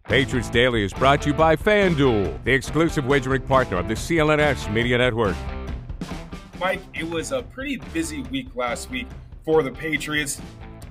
Patriots Daily is brought to you by FanDuel, the exclusive wagering partner of the CLNS Media Network. Mike, it was a pretty busy week last week for the Patriots.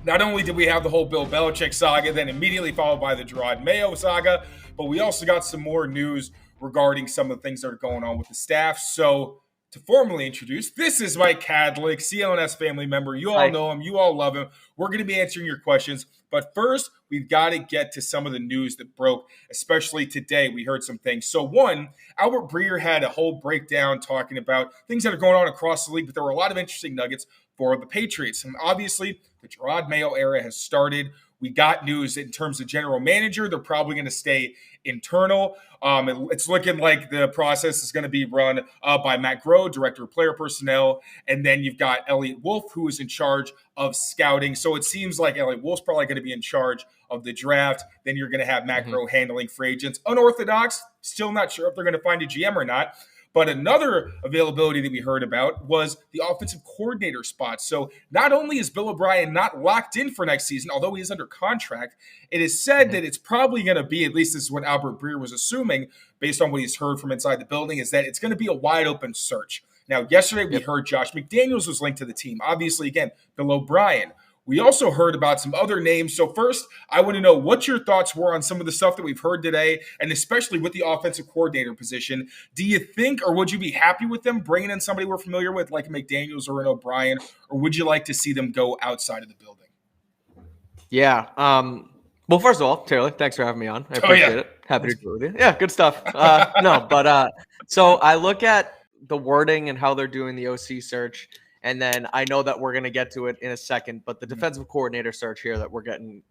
Not only did we have the whole Bill Belichick saga, then immediately followed by the Gerard Mayo saga, but we also got some more news regarding some of the things that are going on with the staff. So to formally introduce, this is Mike Kadlick, CLNS family member. You all know him. You all love him. We're going to be answering your questions. But first, we've got to get to some of the news that broke, especially today. We heard some things. So one, Albert Breer had a whole breakdown talking about things that are going on across the league, but there were a lot of interesting nuggets for the Patriots. And obviously, the Gerard Mayo era has started. We got news in terms of general manager. They're probably going to stay internal. It's looking like the process is going to be run by Matt Groh, director of player personnel. And then you've got Elliot Wolf, who is in charge of scouting. So it seems like Elliot Wolf's probably going to be in charge of the draft. Then you're going to have Matt Groh handling free agents. Unorthodox, still not sure if they're going to find a GM or not. But another availability that we heard about was the offensive coordinator spot. So not only is Bill O'Brien not locked in for next season, although he is under contract, it is said that it's probably going to be, at least this is what Albert Breer was assuming, based on what he's heard from inside the building, is that it's going to be a wide open search. Now, yesterday we heard Josh McDaniels was linked to the team. Obviously, again, Bill O'Brien. We also heard about some other names. So first, I want to know what your thoughts were on some of the stuff that we've heard today, and especially with the offensive coordinator position. Do you think, or would you be happy with them bringing in somebody we're familiar with, like McDaniels or an O'Brien, or would you like to see them go outside of the building? Yeah. Well, first of all, Taylor, thanks for having me on. I appreciate it. Happy to do it with you. Yeah, good stuff. So I look at the wording and how they're doing the OC search. And then I know that we're going to get to it in a second, but the defensive coordinator search here that we're getting,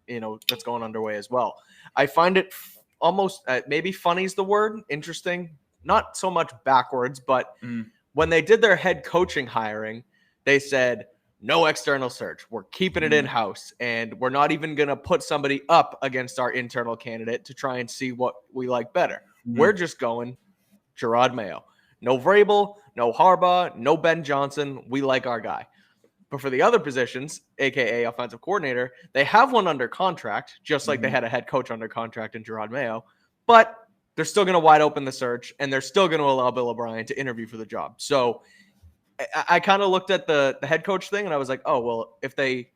that's going underway as well. I find it almost maybe funny is the word, interesting, not so much backwards, but when they did their head coaching hiring, they said, no external search. We're keeping it in-house, and we're not even going to put somebody up against our internal candidate to try and see what we like better. We're just going Gerard Mayo. No Vrabel, no Harbaugh, no Ben Johnson. We like our guy. But for the other positions, a.k.a. offensive coordinator, they have one under contract, just like they had a head coach under contract in Gerard Mayo. But they're still going to wide open the search, and they're still going to allow Bill O'Brien to interview for the job. So I kind of looked at the head coach thing, and I was like, oh, well, if they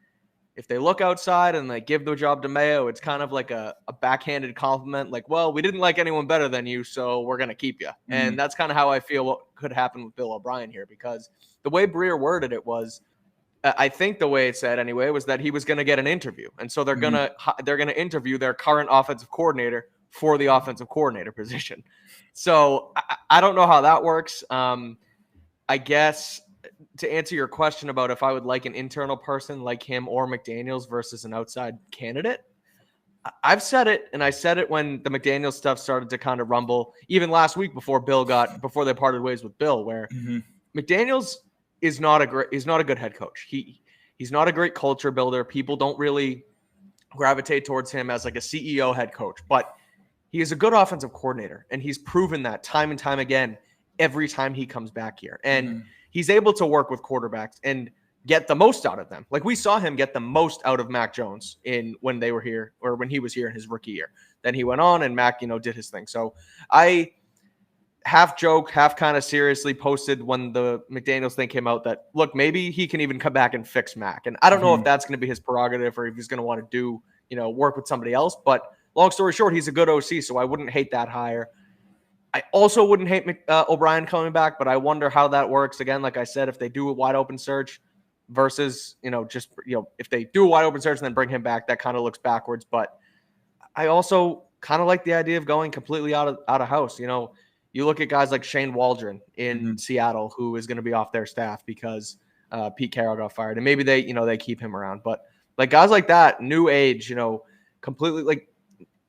look outside and they give the job to Mayo, it's kind of like a backhanded compliment. Like, well, we didn't like anyone better than you, so we're going to keep you. And that's kind of how I feel what could happen with Bill O'Brien here, because the way Breer worded it was, I think the way it said anyway, was that he was going to get an interview. And so they're going to interview their current offensive coordinator for the offensive coordinator position. So I don't know how that works. I guess to answer your question about if I would like an internal person like him or McDaniels versus an outside candidate, I've said it, and I said it when the McDaniels stuff started to kind of rumble, even last week before they parted ways with Bill, where McDaniels is not a good head coach. He's not a great culture builder. People don't really gravitate towards him as like a CEO head coach, but he is a good offensive coordinator, and he's proven that time and time again every time he comes back here. And he's able to work with quarterbacks and get the most out of them. Like we saw him get the most out of Mac Jones when they were here, or when he was here in his rookie year. Then he went on and Mac, did his thing. So I half joke, half kind of seriously posted when the McDaniels thing came out that, look, maybe he can even come back and fix Mac. And I don't know if that's going to be his prerogative or if he's going to want to do, work with somebody else. But long story short, he's a good OC, so I wouldn't hate that hire. I also wouldn't hate O'Brien coming back, but I wonder how that works. Again, like I said, if they do a wide open search versus, if they do a wide open search and then bring him back, that kind of looks backwards. But I also kind of like the idea of going completely out of house. You look at guys like Shane Waldron in Seattle, who is going to be off their staff because Pete Carroll got fired, and maybe they keep him around. But like guys like that, new age, completely like.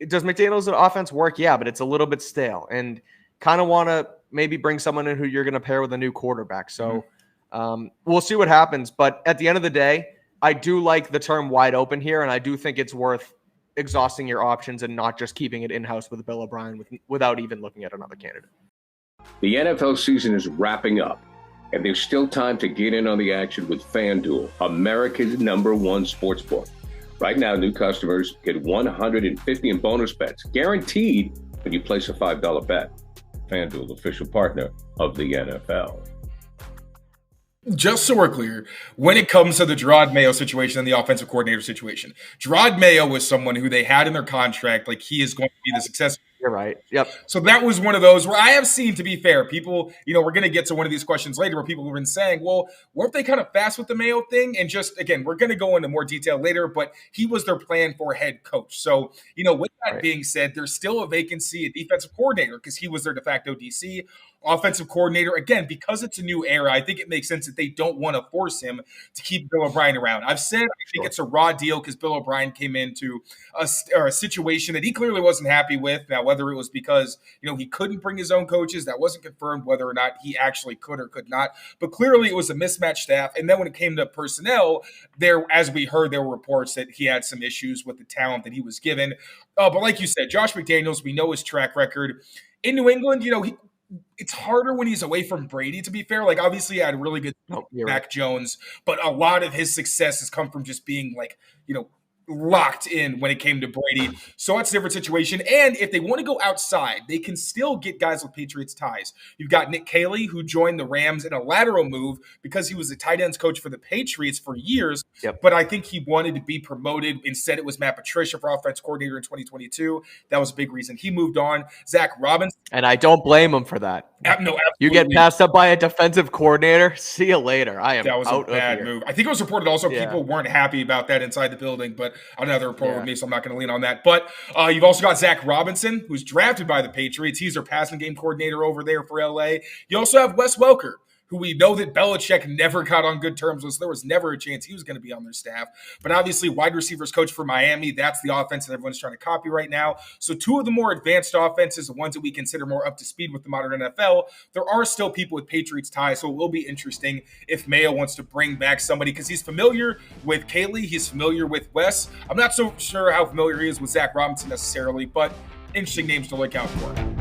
Does McDaniels' offense work? Yeah, but it's a little bit stale, and kind of want to maybe bring someone in who you're going to pair with a new quarterback. So we'll see what happens. But at the end of the day, I do like the term wide open here, and I do think it's worth exhausting your options and not just keeping it in-house with Bill O'Brien without even looking at another candidate. The NFL season is wrapping up, and there's still time to get in on the action with FanDuel, America's #1 sportsbook. Right now, new customers get $150 in bonus bets, guaranteed when you place a $5 bet. FanDuel, official partner of the NFL. Just so we're clear, when it comes to the Gerard Mayo situation and the offensive coordinator situation, Gerard Mayo was someone who they had in their contract, like he is going to be the successor. You're right. Yep. So that was one of those where I have seen, to be fair, people, we're going to get to one of these questions later where people have been saying, well, weren't they kind of fast with the Mayo thing? And just, again, we're going to go into more detail later, but he was their plan for head coach. So, with that being said, there's still a vacancy at defensive coordinator because he was their de facto DC. Offensive coordinator, again, because it's a new era, I think it makes sense that they don't want to force him to keep Bill O'Brien around. I've said I think it's a raw deal because Bill O'Brien came into a situation that he clearly wasn't happy with. Now, whether it was because, he couldn't bring his own coaches, that wasn't confirmed whether or not he actually could or could not. But clearly it was a mismatched staff. And then when it came to personnel, as we heard, there were reports that he had some issues with the talent that he was given. But like you said, Josh McDaniels, we know his track record. In New England, it's harder when he's away from Brady, to be fair. Like, obviously, he had a really good Mac Jones, but a lot of his success has come from just being, locked in when it came to Brady. So it's a different situation. And if they want to go outside, they can still get guys with Patriots ties. You've got Nick Caley, who joined the Rams in a lateral move because he was a tight ends coach for the Patriots for years. Yep. But I think he wanted to be promoted. Instead, it was Matt Patricia for offense coordinator in 2022. That was a big reason he moved on. Zach Robinson. And I don't blame him for that. No, absolutely. You get passed up by a defensive coordinator. See you later. That was a bad move. I think it was reported also people weren't happy about that inside the building, but another report with me, so I'm not going to lean on that. But you've also got Zach Robinson, who's drafted by the Patriots. He's their passing game coordinator over there for LA. You also have Wes Welker, who we know that Belichick never got on good terms with. So there was never a chance he was going to be on their staff. But obviously, wide receivers coach for Miami, that's the offense that everyone's trying to copy right now. So two of the more advanced offenses, the ones that we consider more up to speed with the modern NFL, there are still people with Patriots ties. So it will be interesting if Mayo wants to bring back somebody because he's familiar with Caley. He's familiar with Wes. I'm not so sure how familiar he is with Zach Robinson necessarily, but interesting names to look out for.